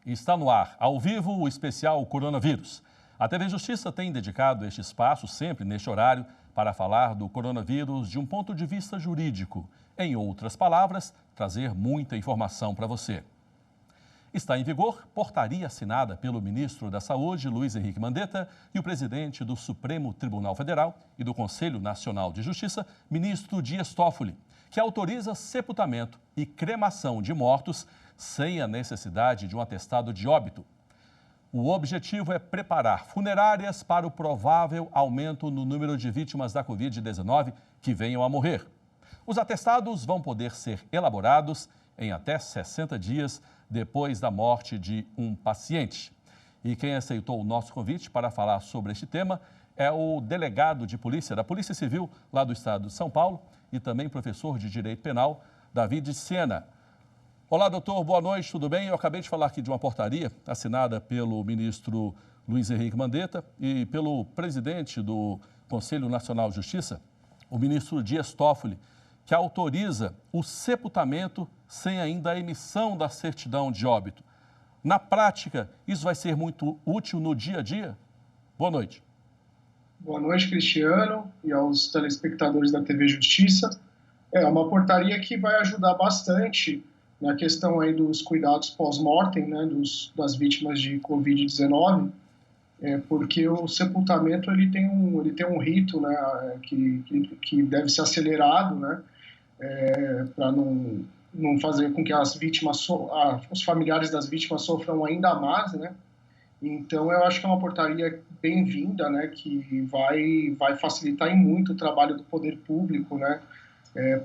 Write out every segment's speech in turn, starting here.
Está no ar, ao vivo, o especial Coronavírus. A TV Justiça tem dedicado este espaço, sempre neste horário, para falar do coronavírus de um ponto de vista jurídico. Em outras palavras, trazer muita informação para você. Está em vigor portaria assinada pelo ministro da Saúde, Luiz Henrique Mandetta, e o presidente do Supremo Tribunal Federal e do Conselho Nacional de Justiça, ministro Dias Toffoli, que autoriza sepultamento e cremação de mortos sem a necessidade de um atestado de óbito. O objetivo é preparar funerárias para o provável aumento no número de vítimas da Covid-19 que venham a morrer. Os atestados vão poder ser elaborados em até 60 dias depois da morte de um paciente. E quem aceitou o nosso convite para falar sobre este tema é o delegado de polícia da Polícia Civil lá do estado de São Paulo e também professor de Direito Penal, David Sena. Olá, doutor, boa noite, tudo bem? Eu acabei de falar aqui de uma portaria assinada pelo ministro Luiz Henrique Mandetta e pelo presidente do Conselho Nacional de Justiça, o ministro Dias Toffoli, que autoriza o sepultamento sem ainda a emissão da certidão de óbito. Na prática, isso vai ser muito útil no dia a dia? Boa noite. Boa noite, Cristiano, e aos telespectadores da TV Justiça. É uma portaria que vai ajudar bastante na questão aí dos cuidados pós-mortem, né, das vítimas de Covid-19, porque o sepultamento ele tem um rito, né, que deve ser acelerado, né, para não fazer com que as vítimas, os familiares das vítimas sofram ainda mais, né. Então, eu acho que é uma portaria bem-vinda, né, que vai facilitar em muito o trabalho do poder público, né,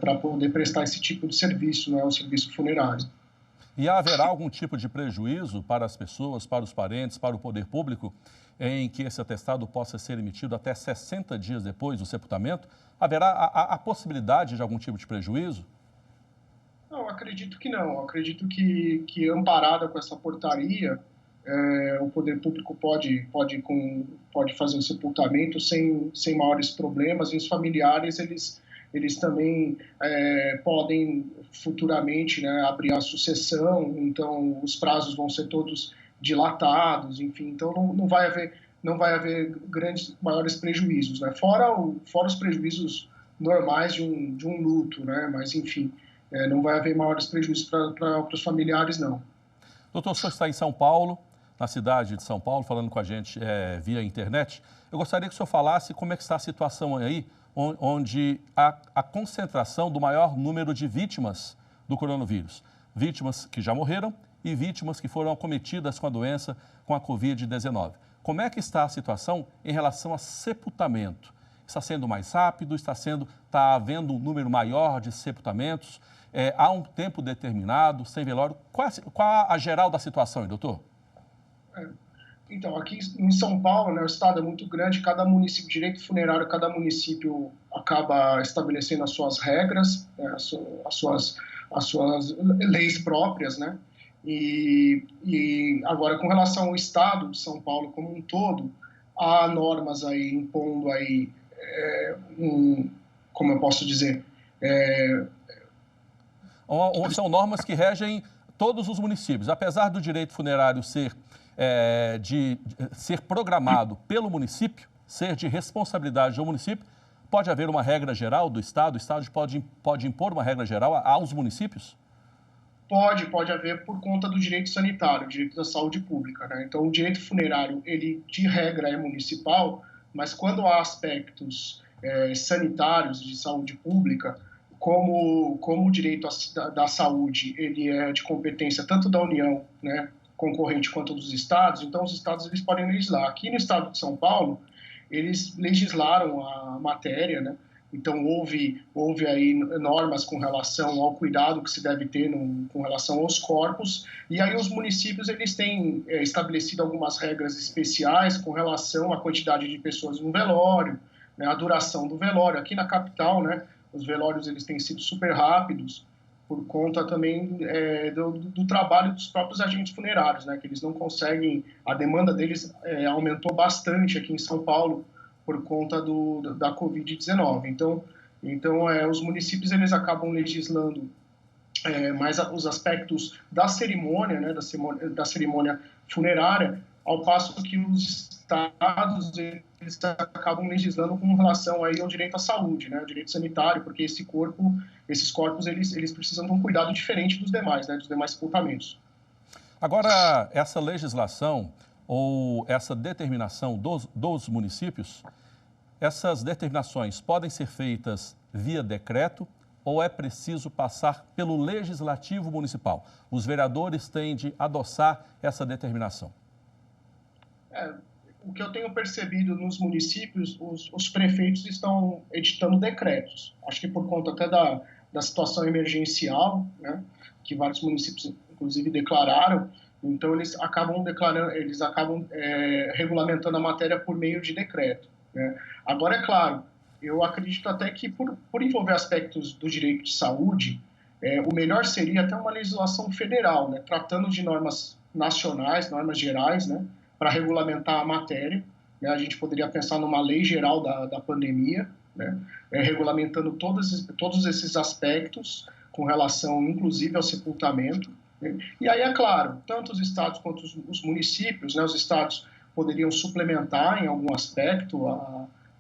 para poder prestar esse tipo de serviço, né, o serviço funerário. E haverá algum tipo de prejuízo para as pessoas, para os parentes, para o poder público, em que esse atestado possa ser emitido até 60 dias depois do sepultamento? Haverá a possibilidade de algum tipo de prejuízo? Não, acredito que não. Eu acredito que amparada com essa portaria, o poder público pode fazer o sepultamento sem maiores problemas, e os familiares, eles também podem futuramente, né, abrir a sucessão, então os prazos vão ser todos dilatados, enfim, então não vai haver maiores prejuízos, né, fora os prejuízos normais de um luto, né, mas enfim, não vai haver maiores prejuízos para os familiares, não. Doutor, o senhor está em São Paulo, na cidade de São Paulo, falando com a gente via internet. Eu gostaria que o senhor falasse como é que está a situação aí, onde a concentração do maior número de vítimas do coronavírus. Vítimas que já morreram e vítimas que foram acometidas com a doença, com a Covid-19. Como é que está a situação em relação a sepultamento? Está sendo mais rápido? Está havendo um número maior de sepultamentos? Há um tempo determinado, sem velório? Qual a geral da situação, doutor? Então, aqui em São Paulo, né, o estado é muito grande, cada município, direito funerário, cada município acaba estabelecendo as suas regras, né, as suas leis próprias, né? E agora, com relação ao estado de São Paulo como um todo, há normas aí impondo aí, como eu posso dizer... São normas que regem todos os municípios, apesar do direito funerário ser programado pelo município, ser de responsabilidade do município, pode haver uma regra geral do Estado? O Estado pode impor uma regra geral aos municípios? Pode haver por conta do direito sanitário, direito da saúde pública, né? Então, o direito funerário, ele de regra é municipal, mas quando há aspectos sanitários de saúde pública, como o direito da saúde, ele é de competência tanto da União, né, concorrente quanto dos estados, então os estados eles podem legislar. Aqui no estado de São Paulo, eles legislaram a matéria, né? Então houve aí normas com relação ao cuidado que se deve ter com relação aos corpos, e aí os municípios eles têm estabelecido algumas regras especiais com relação à quantidade de pessoas no velório, né, a duração do velório. Aqui na capital, né, os velórios eles têm sido super rápidos, por conta também do trabalho dos próprios agentes funerários, né, que eles não conseguem, a demanda deles aumentou bastante aqui em São Paulo por conta da Covid-19. Então os municípios eles acabam legislando mais os aspectos da cerimônia, né, da cerimônia funerária, ao passo que os estados eles acabam legislando com relação aí ao direito à saúde, né, ao direito sanitário, porque esses corpos eles precisam de um cuidado diferente dos demais, né, dos demais sepultamentos. Agora, essa legislação ou essa determinação dos municípios, essas determinações podem ser feitas via decreto ou é preciso passar pelo Legislativo Municipal? Os vereadores têm de adoçar essa determinação. O que eu tenho percebido nos municípios, os prefeitos estão editando decretos. Acho que por conta até da situação emergencial, né, que vários municípios, inclusive, declararam. Então, eles acabam regulamentando a matéria por meio de decreto, né? Agora, é claro, eu acredito até que, por envolver aspectos do direito de saúde, o melhor seria até uma legislação federal, né, tratando de normas nacionais, normas gerais, né, para regulamentar a matéria, né? A gente poderia pensar numa lei geral da pandemia, né, regulamentando todos esses aspectos com relação, inclusive, ao sepultamento. E aí, é claro, tanto os estados quanto os municípios, né, os estados poderiam suplementar em algum aspecto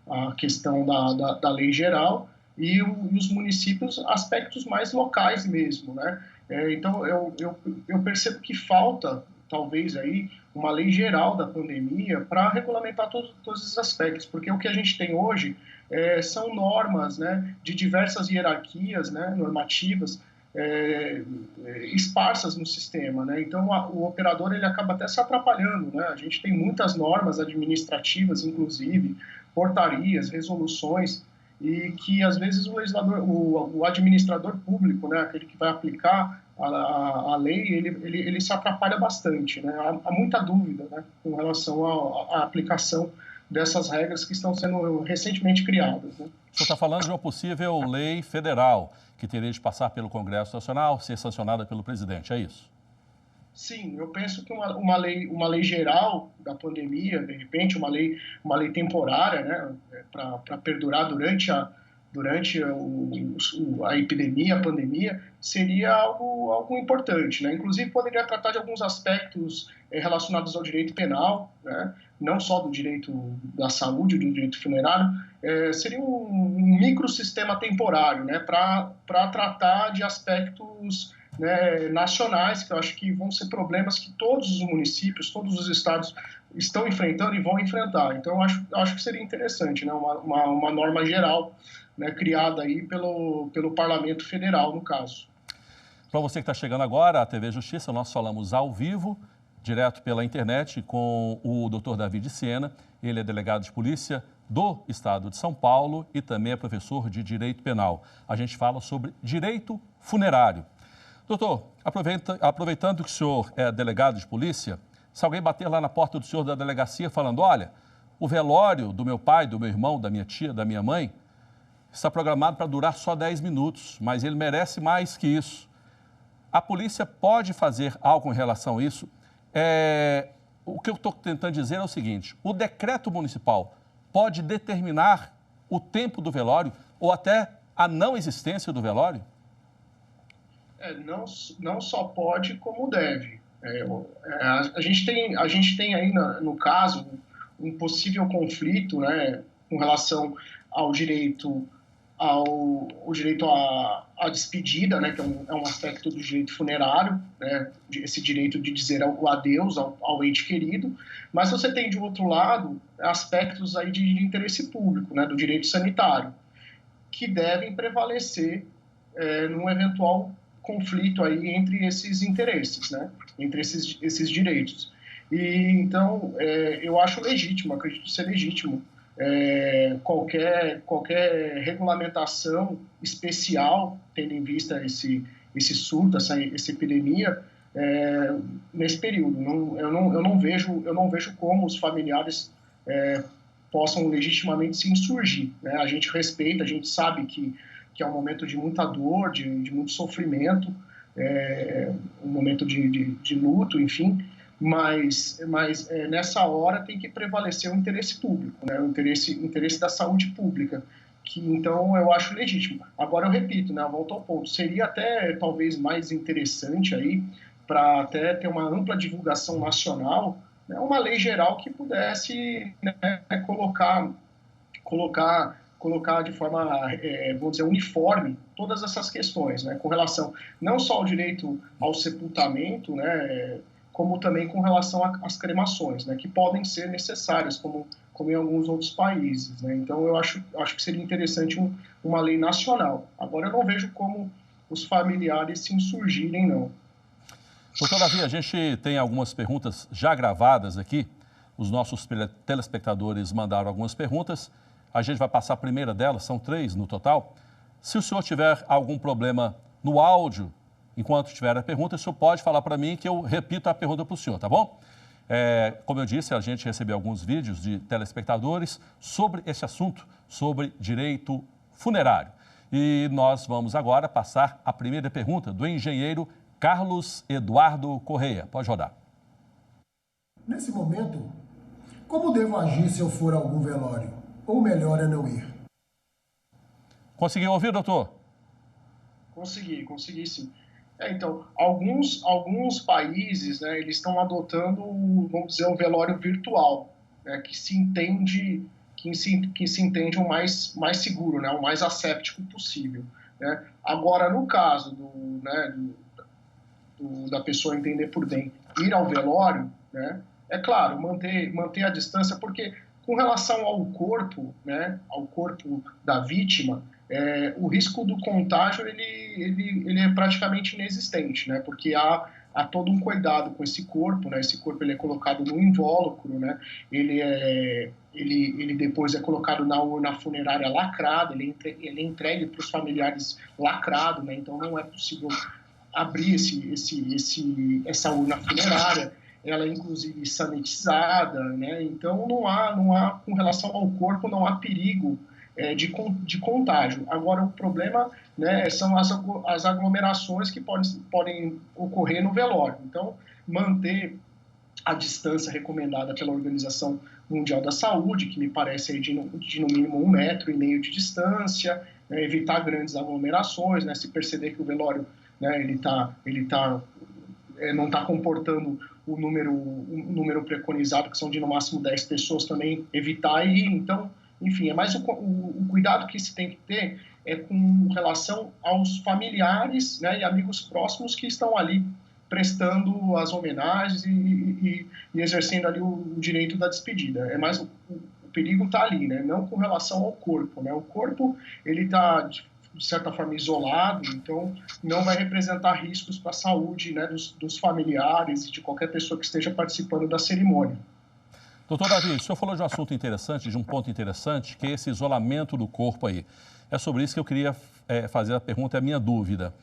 a questão da lei geral e os municípios aspectos mais locais mesmo, né? Então, eu percebo que falta, talvez, aí, uma lei geral da pandemia para regulamentar todos esses aspectos, porque o que a gente tem hoje são normas, né, de diversas hierarquias, né, normativas, esparsas no sistema, né? Então o operador ele acaba até se atrapalhando, né? A gente tem muitas normas administrativas, inclusive portarias, resoluções, e que às vezes o administrador público, né, aquele que vai aplicar a lei, ele se atrapalha bastante, né? Há muita dúvida, né, com relação à aplicação dessas regras que estão sendo recentemente criadas, né? O senhor está falando de uma possível lei federal que teria de passar pelo Congresso Nacional, ser sancionada pelo presidente, é isso? Sim, eu penso que uma lei geral da pandemia, de repente, uma lei temporária, né, para perdurar durante a epidemia, a pandemia, seria algo importante, né? Inclusive, poderia tratar de alguns aspectos relacionados ao direito penal, né? Não só do direito da saúde, do direito funerário, seria um microsistema temporário, né? Para tratar de aspectos, né, nacionais, que eu acho que vão ser problemas que todos os municípios, todos os estados estão enfrentando e vão enfrentar. Então, eu acho que seria interessante, né, uma norma geral, né, criada aí pelo Parlamento Federal, no caso. Para você que está chegando agora, a TV Justiça, nós falamos ao vivo, direto pela internet, com o Dr. David Siena. Ele é delegado de polícia do Estado de São Paulo e também é professor de Direito Penal. A gente fala sobre direito funerário. Doutor, aproveitando que o senhor é delegado de polícia, se alguém bater lá na porta do senhor da delegacia falando, olha, o velório do meu pai, do meu irmão, da minha tia, da minha mãe, está programado para durar só 10 minutos, mas ele merece mais que isso. A polícia pode fazer algo em relação a isso? O que eu estou tentando dizer é o seguinte, o decreto municipal pode determinar o tempo do velório ou até a não existência do velório? Não só pode, como deve. A gente tem aí, no caso, um possível conflito, né, com relação ao direito à despedida, né, que é um aspecto do direito funerário, né, esse direito de dizer o adeus ao ente querido, mas você tem, de outro lado, aspectos aí de interesse público, né, do direito sanitário, que devem prevalecer num eventual conflito aí entre esses interesses, né, entre esses direitos. E então eu acho legítimo, acredito ser legítimo qualquer regulamentação especial, tendo em vista esse surto, essa epidemia, nesse período. Eu não vejo como os familiares possam legitimamente se insurgir, né? A gente respeita, a gente sabe que é um momento de muita dor, de muito sofrimento, um momento de luto, enfim, mas nessa hora tem que prevalecer o interesse público, né? O interesse da saúde pública. que então eu acho legítimo. Agora eu repito, né, volto ao ponto, seria até talvez mais interessante aí, para até ter uma ampla divulgação nacional, né, uma lei geral que pudesse, né, colocar de forma, vamos dizer, uniforme todas essas questões, né, com relação não só ao direito ao sepultamento, né, como também com relação às cremações, né, que podem ser necessárias, como em alguns outros países, né? Então eu acho que seria interessante uma lei nacional. Agora eu não vejo como os familiares se insurgirem, não. Doutor Davi, a gente tem algumas perguntas já gravadas aqui. Os nossos telespectadores mandaram algumas perguntas. A gente vai passar a primeira delas, são 3 no total. Se o senhor tiver algum problema no áudio, enquanto tiver a pergunta, o senhor pode falar para mim que eu repito a pergunta para o senhor, tá bom? Como eu disse, a gente recebeu alguns vídeos de telespectadores sobre esse assunto, sobre direito funerário. E nós vamos agora passar a primeira pergunta do engenheiro Carlos Eduardo Correia. Pode rodar. Nesse momento, como devo agir se eu for a algum velório? Ou melhor é não ir? Conseguiu ouvir, doutor? Consegui sim. Então, alguns países, né, eles estão adotando, vamos dizer, um velório virtual, né, que se entende o mais seguro, né, o mais asséptico possível, né. Agora, no caso da pessoa entender por dentro, ir ao velório, né, é claro, manter a distância, porque com relação ao corpo, né, ao corpo da vítima, o risco do contágio ele é praticamente inexistente, né? Porque há todo um cuidado com esse corpo, né? Esse corpo ele é colocado no invólucro, né? Ele depois é colocado na urna funerária lacrada, ele é entregue para os familiares lacrado, né? Então não é possível abrir essa urna funerária. Ela é inclusive sanitizada, né? Então não há com relação ao corpo não há perigo de contágio. Agora, o problema, né, são as aglomerações que podem ocorrer no velório. Então, manter a distância recomendada pela Organização Mundial da Saúde, que me parece aí de no mínimo 1,5 metro de distância, né, evitar grandes aglomerações, né, se perceber que o velório, né, não está comportando o número preconizado, que são de no máximo 10 pessoas, também evitar ir. Então, enfim, é mais o cuidado que se tem que ter com relação aos familiares, né, e amigos próximos que estão ali prestando as homenagens e exercendo ali o direito da despedida. É mais o perigo está ali, né, não com relação ao corpo, né. O corpo ele está de certa forma isolado, então não vai representar riscos para a saúde, né, dos familiares e de qualquer pessoa que esteja participando da cerimônia. Doutor Davi, o senhor falou de um assunto interessante, de um ponto interessante, que é esse isolamento do corpo aí. É sobre isso que eu queria fazer a pergunta, é a minha dúvida.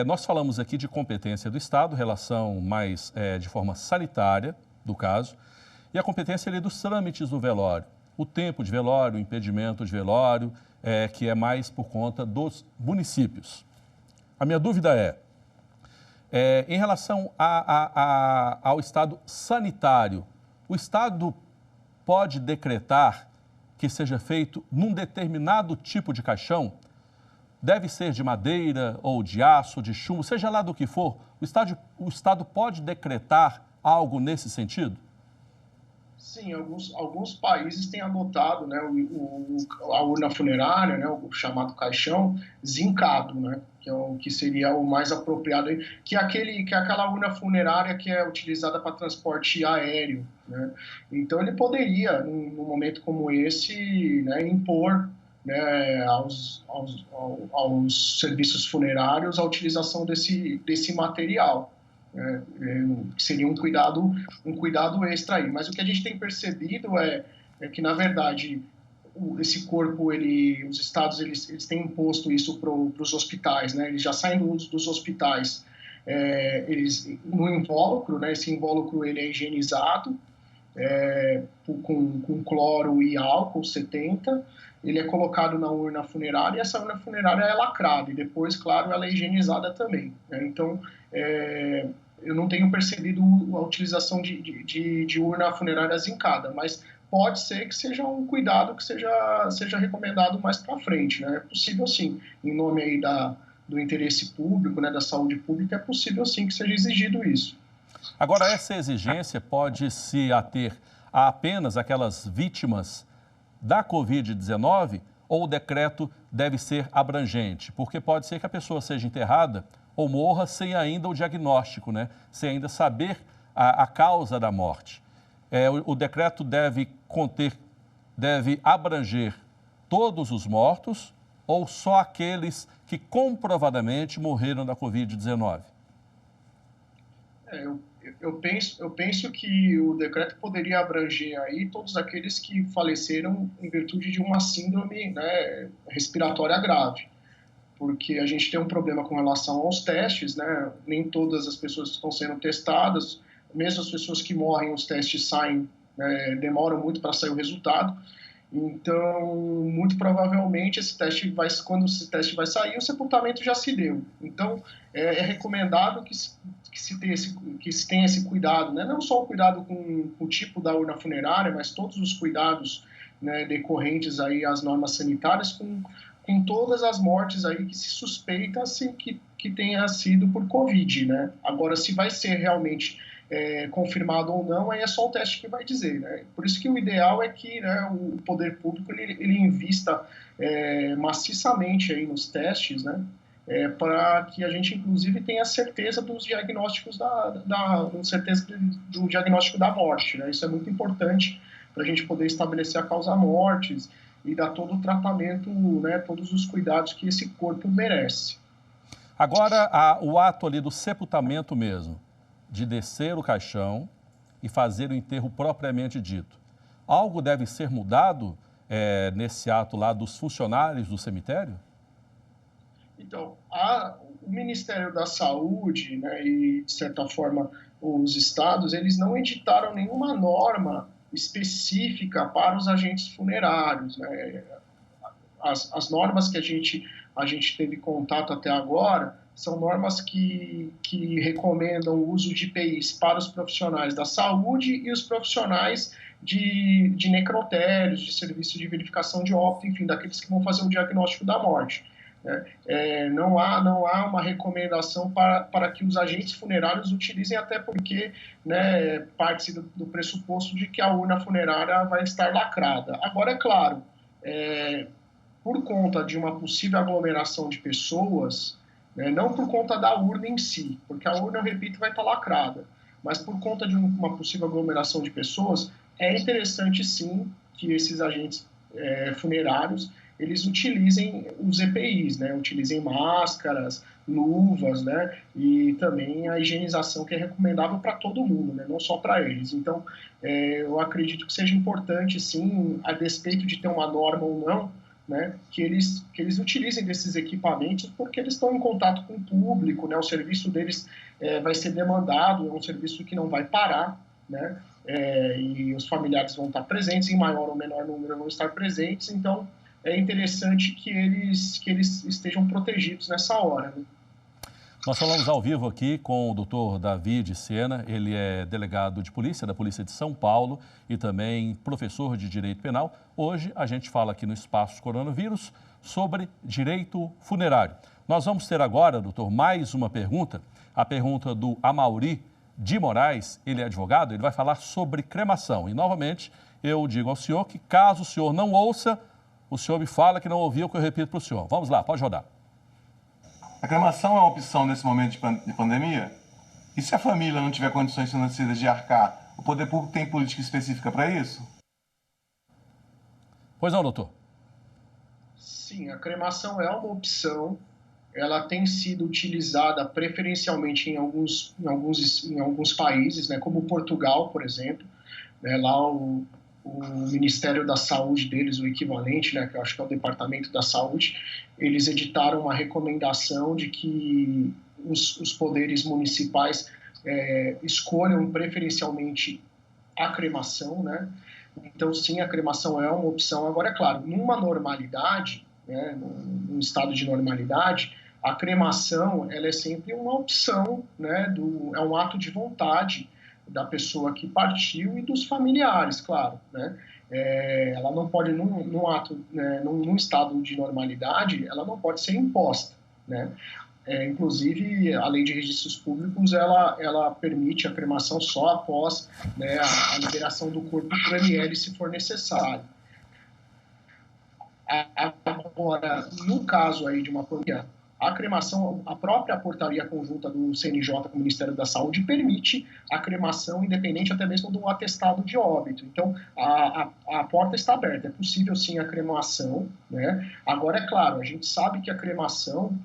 Nós falamos aqui de competência do Estado, relação mais de forma sanitária do caso, e a competência ali dos trâmites do velório. O tempo de velório, o impedimento de velório, que é mais por conta dos municípios. A minha dúvida em relação ao estado sanitário, o Estado pode decretar que seja feito num determinado tipo de caixão? Deve ser de madeira ou de aço, de chumbo, seja lá do que for. O Estado pode decretar algo nesse sentido? Sim, alguns países têm adotado, né, a urna funerária, né, o chamado caixão zincado, né, que seria o mais apropriado, que é aquela urna funerária que é utilizada para transporte aéreo, né. Então ele poderia, num momento como esse, né, impor, né, aos serviços funerários a utilização desse material. Seria um cuidado extra aí. Mas o que a gente tem percebido é que, na verdade, esse corpo, os estados, eles têm imposto isso para os hospitais, né? Eles já saem dos hospitais no invólucro, né? Esse invólucro ele é higienizado com cloro e álcool 70, ele é colocado na urna funerária e essa urna funerária é lacrada e depois, claro, ela é higienizada também, né? Então, eu não tenho percebido a utilização de urna funerária zincada, mas pode ser que seja um cuidado que seja recomendado mais para frente, né? É possível sim, em nome aí do interesse público, né, da saúde pública, é possível sim que seja exigido isso. Agora, essa exigência pode se ater a apenas aquelas vítimas da Covid-19 ou o decreto deve ser abrangente? Porque pode ser que a pessoa seja enterrada ou morra sem ainda o diagnóstico, né? Sem ainda saber a causa da morte. O decreto deve abranger todos os mortos ou só aqueles que comprovadamente morreram da Covid-19? Eu penso que o decreto poderia abranger aí todos aqueles que faleceram em virtude de uma síndrome, né, respiratória grave, porque a gente tem um problema com relação aos testes, né? Nem todas as pessoas estão sendo testadas, mesmo as pessoas que morrem, os testes saem, né, demoram muito para sair o resultado. Então, muito provavelmente, quando esse teste vai sair, o sepultamento já se deu. Então, é recomendado que se tenha esse cuidado, né? Não só o cuidado com o tipo da urna funerária, mas todos os cuidados, né, decorrentes aí às normas sanitárias com todas as mortes aí que se suspeita assim, que tenha sido por Covid, né? Agora, se vai ser realmente confirmado ou não, aí é só o teste que vai dizer, né? Por isso que o ideal é que, né, o poder público ele invista maciçamente aí nos testes, né? Para que a gente, inclusive, tenha certeza dos diagnósticos certeza do diagnóstico da morte, né? Isso é muito importante para a gente poder estabelecer a causa-mortes e dar todo o tratamento, né, todos os cuidados que esse corpo merece. Agora, o ato ali do sepultamento mesmo, de descer o caixão e fazer o enterro propriamente dito. Algo deve ser mudado nesse ato lá dos funcionários do cemitério? Então, o Ministério da Saúde, né, e, de certa forma, os estados, eles não editaram nenhuma norma específica para os agentes funerários, né? As normas que a gente teve contato até agora são normas que recomendam o uso de EPIs para os profissionais da saúde e os profissionais de necrotérios, de serviço de verificação de óbito, enfim, daqueles que vão fazer o diagnóstico da morte. Não há uma recomendação para que os agentes funerários utilizem, até porque, né, parte do pressuposto de que a urna funerária vai estar lacrada. Agora, é claro, por conta de uma possível aglomeração de pessoas, né, não por conta da urna em si, porque a urna, eu repito, vai estar lacrada, mas por conta de uma possível aglomeração de pessoas, é interessante sim que esses agentes funerários eles utilizem os EPIs, né, utilizem máscaras, luvas, né, e também a higienização que é recomendável para todo mundo, né, não só para eles. Então, eu acredito que seja importante, sim, a despeito de ter uma norma ou não, né, que eles utilizem desses equipamentos, porque eles estão em contato com o público, né, o serviço deles vai ser demandado, é um serviço que não vai parar, né, e os familiares vão estar presentes, em maior ou menor número vão estar presentes, então é interessante que eles estejam protegidos nessa hora, né? Nós falamos ao vivo aqui com o Dr. David Sena, ele é delegado de polícia da Polícia de São Paulo e também professor de Direito Penal. Hoje a gente fala aqui no Espaço Coronavírus sobre direito funerário. Nós vamos ter agora, doutor, mais uma pergunta, a pergunta do Amauri de Moraes, ele é advogado, ele vai falar sobre cremação. E novamente eu digo ao senhor que caso o senhor não ouça, o senhor me fala que não ouviu o que eu repito para o senhor. Vamos lá, pode rodar. A cremação é uma opção nesse momento de pandemia? E se a família não tiver condições financeiras de arcar, o poder público tem política específica para isso? Pois não, doutor. Sim, a cremação é uma opção. Ela tem sido utilizada preferencialmente em alguns países, né, como Portugal, por exemplo. Né, lá o Ministério da Saúde deles, o equivalente, né, que eu acho que é o Departamento da Saúde, eles editaram uma recomendação de que os poderes municipais escolham preferencialmente a cremação, né? Então, sim, a cremação é uma opção. Agora, é claro, numa normalidade, né, num estado de normalidade, a cremação ela é sempre uma opção, né, é um ato de vontade da pessoa que partiu e dos familiares, claro, né? ela não pode, num ato, né, num estado de normalidade, ela não pode ser imposta, né? Inclusive, a lei de registros públicos, ela permite a cremação só após, né, a liberação do corpo por ml, se for necessário. Agora, no caso aí de uma pandemia, a cremação, a própria portaria conjunta do CNJ com o Ministério da Saúde permite a cremação independente até mesmo do atestado de óbito. Então, a porta está aberta, é possível sim a cremação, né? Agora, é claro, a gente sabe que a cremação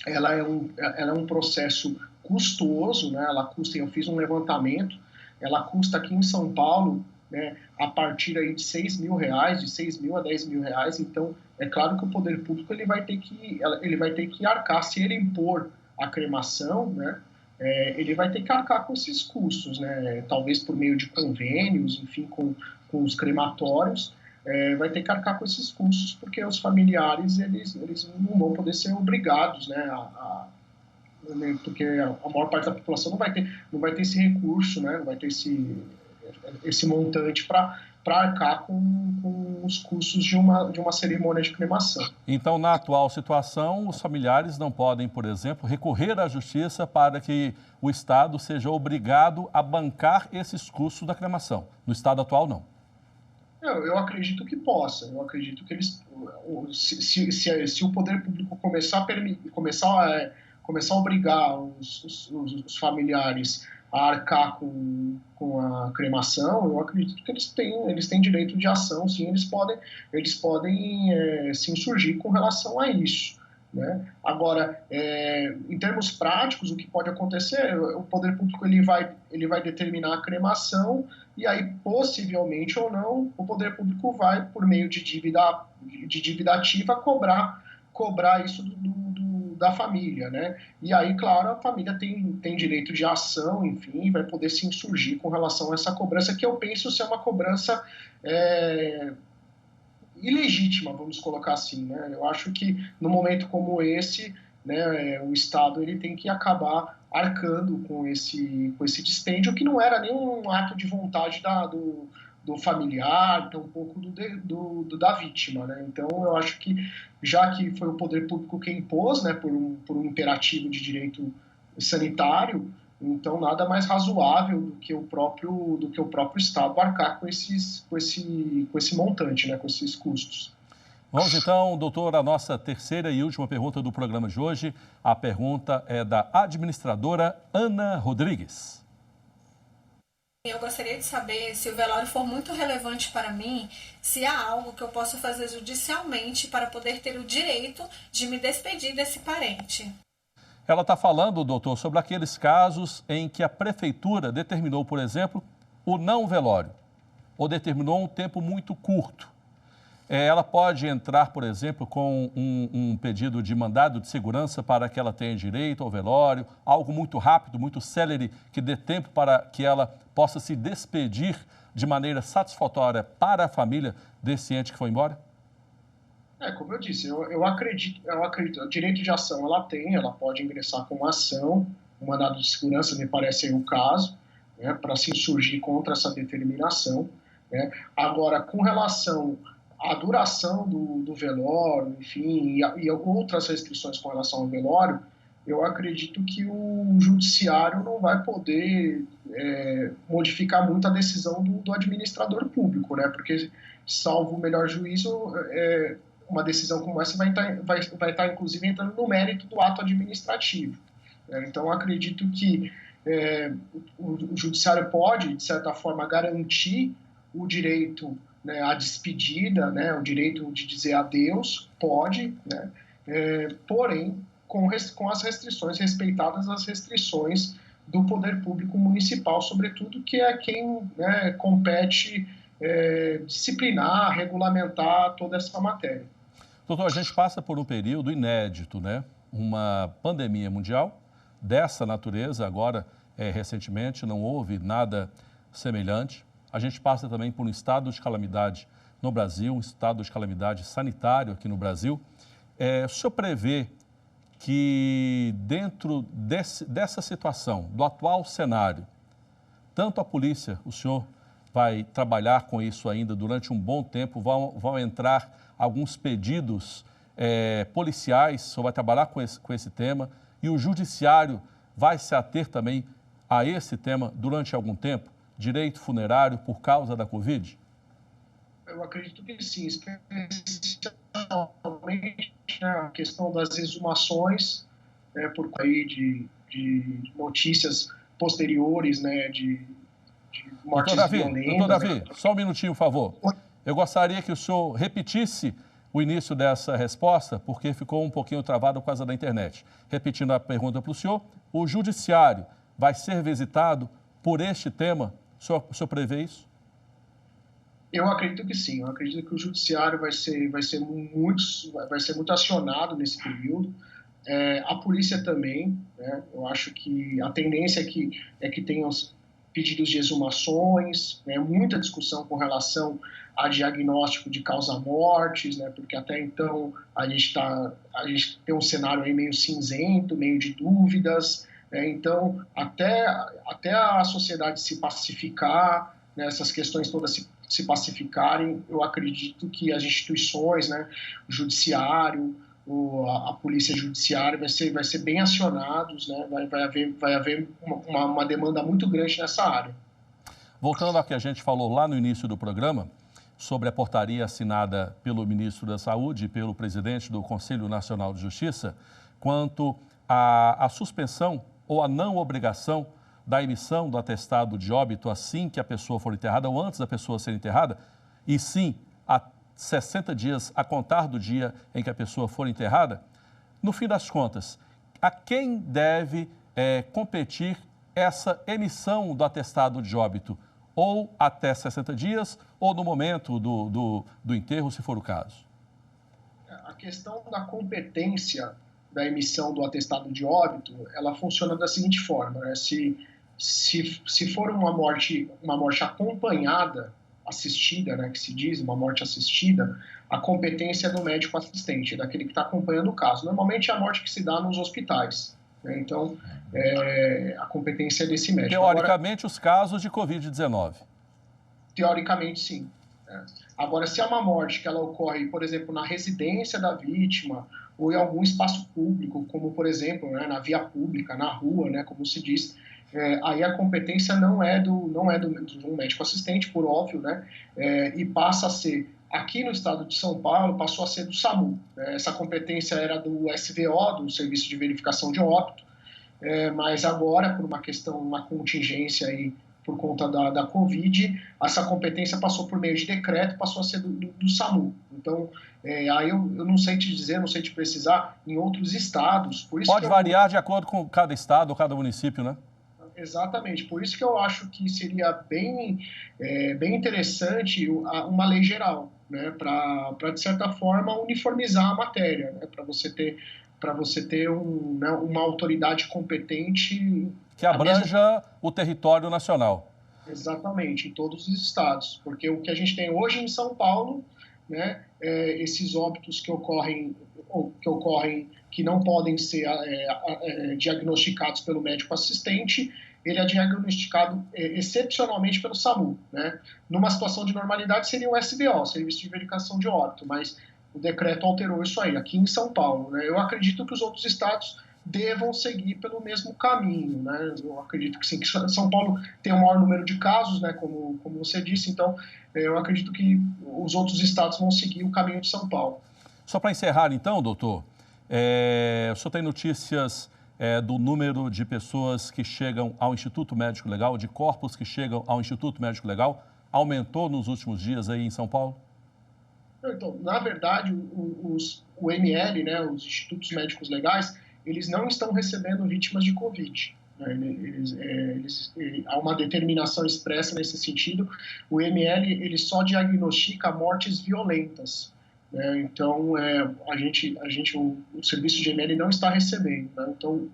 ela é um processo custoso, né? Ela custa, eu fiz um levantamento, ela custa aqui em São Paulo, né, a partir aí de R$6.000, de 6 mil a 10 mil reais. Então, é claro que o poder público ele vai ter que arcar, se ele impor a cremação, né, ele vai ter que arcar com esses custos, né, talvez por meio de convênios, enfim, com os crematórios, vai ter que arcar com esses custos, porque os familiares eles não vão poder ser obrigados, né, porque a maior parte da população não vai ter esse recurso, né, não vai ter esse montante para arcar com os custos de uma cerimônia de cremação. Então, na atual situação, os familiares não podem, por exemplo, recorrer à justiça para que o Estado seja obrigado a bancar esses custos da cremação. No estado atual, não. Eu acredito que possa. Eu acredito que eles, se o poder público começar a obrigar os familiares a arcar com a cremação, eu acredito que eles têm direito de ação, sim, eles podem se insurgir com relação a isso, né? Agora, em termos práticos, o que pode acontecer, o poder público ele vai determinar a cremação e aí, possivelmente ou não, o poder público vai, por meio de dívida ativa, cobrar isso da família, né? E aí, claro, a família tem direito de ação, enfim, vai poder se insurgir com relação a essa cobrança, que eu penso ser uma cobrança ilegítima, vamos colocar assim, né? Eu acho que no momento como esse, né, o Estado ele tem que acabar arcando com esse dispêndio, que não era nenhum ato de vontade do familiar, tampouco da vítima, né? Então, eu acho que, já que foi o poder público quem impôs, né, por um imperativo de direito sanitário, então nada mais razoável do que o próprio Estado arcar com esse montante, né, com esses custos. Vamos então, doutor, a nossa terceira e última pergunta do programa de hoje. A pergunta é da administradora Ana Rodrigues. Eu gostaria de saber, se o velório for muito relevante para mim, se há algo que eu possa fazer judicialmente para poder ter o direito de me despedir desse parente. Ela está falando, doutor, sobre aqueles casos em que a prefeitura determinou, por exemplo, o não velório, ou determinou um tempo muito curto. Ela pode entrar, por exemplo, com um pedido de mandado de segurança para que ela tenha direito ao velório, algo muito rápido, muito célere, que dê tempo para que ela possa se despedir de maneira satisfatória para a família desse ente que foi embora? Como eu disse, eu acredito, o direito de ação ela pode ingressar com uma ação, um mandado de segurança, me parece aí o caso, né, para se insurgir contra essa determinação, né. Agora, com relação à duração do velório, enfim, e outras restrições com relação ao velório, eu acredito que o judiciário não vai poder modificar muito a decisão do administrador público, né? Porque, salvo o melhor juízo, uma decisão como essa vai estar, inclusive, entrando no mérito do ato administrativo. Então, acredito que o judiciário pode, de certa forma, garantir o direito, né, à despedida, né, o direito de dizer adeus, pode, né, porém, com as restrições, respeitadas as restrições do poder público municipal, sobretudo, que é quem, né, compete disciplinar, regulamentar toda essa matéria. Doutor, a gente passa por um período inédito, né? Uma pandemia mundial dessa natureza, agora, recentemente, não houve nada semelhante. A gente passa também por um estado de calamidade no Brasil, um estado de calamidade sanitário aqui no Brasil. O senhor prevê que dentro dessa situação, do atual cenário, tanto a polícia, o senhor vai trabalhar com isso ainda durante um bom tempo, vão entrar alguns pedidos policiais, o senhor vai trabalhar com esse tema, e o judiciário vai se ater também a esse tema durante algum tempo, direito funerário por causa da Covid? Eu acredito que sim, especialmente a questão das exumações, por aí de notícias posteriores, né, de mortes violentas. Doutor Davi, só um minutinho, por favor. Eu gostaria que o senhor repetisse o início dessa resposta, porque ficou um pouquinho travado por causa da internet. Repetindo a pergunta para o senhor, o judiciário vai ser visitado por este tema? O senhor prevê isso? Eu acredito que sim. Eu acredito que o judiciário vai ser muito acionado nesse período. A polícia também, né? Eu acho que a tendência é que tenha os pedidos de exumações, né? Muita discussão com relação a diagnóstico de causa-mortes, né? Porque até então a gente tem um cenário aí meio cinzento, meio de dúvidas, né? Então, até a sociedade se pacificar, né? Essas questões todas se pacificarem, eu acredito que as instituições, né? O judiciário, a polícia judiciária vai ser bem acionados, né? Vai haver uma demanda muito grande nessa área. Voltando ao que a gente falou lá no início do programa, sobre a portaria assinada pelo ministro da Saúde e pelo presidente do Conselho Nacional de Justiça, quanto à suspensão ou a não obrigação da emissão do atestado de óbito assim que a pessoa for enterrada ou antes da pessoa ser enterrada, e sim a 60 dias a contar do dia em que a pessoa for enterrada, no fim das contas, a quem deve competir essa emissão do atestado de óbito? Ou até 60 dias, ou no momento do enterro, se for o caso? A questão da competência da emissão do atestado de óbito, ela funciona da seguinte forma, né? Se for uma morte acompanhada, assistida, né, que se diz, uma morte assistida, a competência é do médico assistente, daquele que está acompanhando o caso. Normalmente é a morte que se dá nos hospitais, né? Então, a competência é desse médico. Teoricamente, os casos de Covid-19. Teoricamente, sim. Agora, se é uma morte que ela ocorre, por exemplo, na residência da vítima ou em algum espaço público, como, por exemplo, né, na via pública, na rua, né, como se diz, aí a competência não é do um médico assistente, por óbvio, né, e passa a ser, aqui no estado de São Paulo, passou a ser do SAMU. Essa competência era do SVO, do Serviço de Verificação de Óbito, mas agora, por uma questão, uma contingência aí, por conta da Covid, essa competência passou por meio de decreto, passou a ser do SAMU. Então, aí eu não sei te dizer, não sei te precisar, em outros estados. Por isso pode variar de acordo com cada estado ou cada município, né? Exatamente, por isso que eu acho que seria bem interessante uma lei geral, né, para, de certa forma, uniformizar a matéria, né, para você ter uma autoridade competente... Que abranja o território nacional. Exatamente, em todos os estados, porque o que a gente tem hoje em São Paulo, né, esses óbitos que ocorrem que não podem ser diagnosticados pelo médico assistente, ele é diagnosticado excepcionalmente pelo SAMU, né? Numa situação de normalidade seria o SVO, Serviço de Verificação de Óbito, mas o decreto alterou isso aí, aqui em São Paulo, né? Eu acredito que os outros estados devam seguir pelo mesmo caminho, né? Eu acredito que sim, que São Paulo tem o maior número de casos, né? Como você disse, então eu acredito que os outros estados vão seguir o caminho de São Paulo. Só para encerrar então, doutor, o senhor tem notícias do número de pessoas que chegam ao Instituto Médico Legal, de corpos que chegam ao Instituto Médico Legal, aumentou nos últimos dias aí em São Paulo? Então, na verdade, o ML, né, os Institutos Médicos Legais, eles não estão recebendo vítimas de Covid. Há uma determinação expressa nesse sentido. O ML ele só diagnostica mortes violentas. Então, o serviço de ML não está recebendo. Né? Então,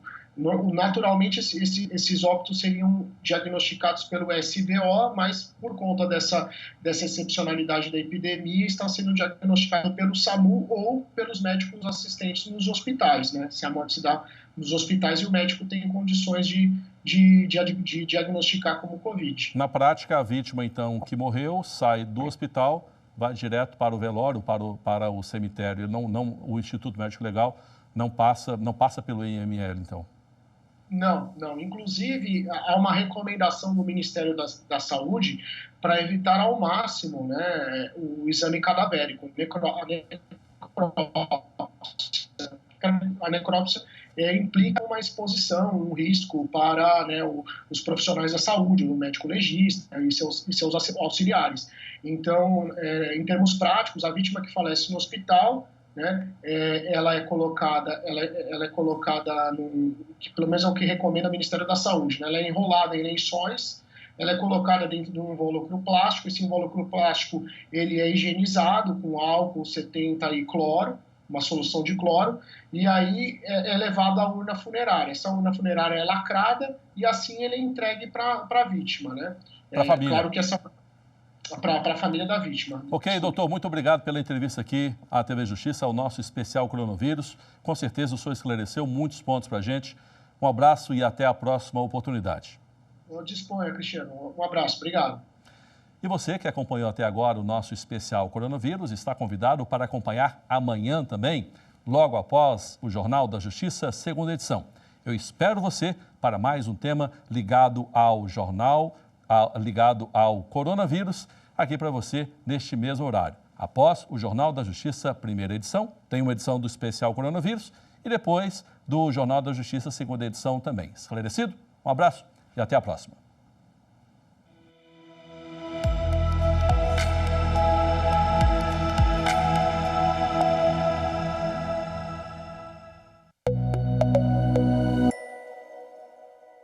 naturalmente, esses óbitos seriam diagnosticados pelo SVO, mas por conta dessa excepcionalidade da epidemia, estão sendo diagnosticados pelo SAMU ou pelos médicos assistentes nos hospitais, né? Se a morte se dá nos hospitais e o médico tem condições de de diagnosticar como Covid. Na prática, a vítima, então, que morreu, sai do hospital, vai direto para o velório, para o cemitério. O Instituto Médico Legal não passa pelo IML, então. Não. Inclusive, há uma recomendação do Ministério da Saúde para evitar ao máximo, né, o exame cadavérico. A necrópsia implica uma exposição, um risco para, né, os profissionais da saúde, o médico legista e seus auxiliares. Então, em termos práticos, a vítima que falece no hospital, né, ela é colocada que pelo menos é o que recomenda o Ministério da Saúde, né, ela é enrolada em lençóis, ela é colocada dentro de um invólucro plástico, esse invólucro plástico ele é higienizado com álcool 70 e cloro, uma solução de cloro, e aí é levado à urna funerária. Essa urna funerária é lacrada e assim ele é entregue para a vítima, né? Para a família. Claro que para a família da vítima. Ok, doutor, muito obrigado pela entrevista aqui à TV Justiça, ao nosso especial coronavírus. Com certeza o senhor esclareceu muitos pontos para a gente. Um abraço e até a próxima oportunidade. Disponha, Cristiano. Um abraço, obrigado. E você que acompanhou até agora o nosso especial coronavírus está convidado para acompanhar amanhã também, logo após o Jornal da Justiça, segunda edição. Eu espero você para mais um tema ligado ao jornal, ligado ao coronavírus, aqui para você neste mesmo horário. Após o Jornal da Justiça, primeira edição, tem uma edição do especial coronavírus e depois do Jornal da Justiça, segunda edição também. Esclarecido? Um abraço e até a próxima.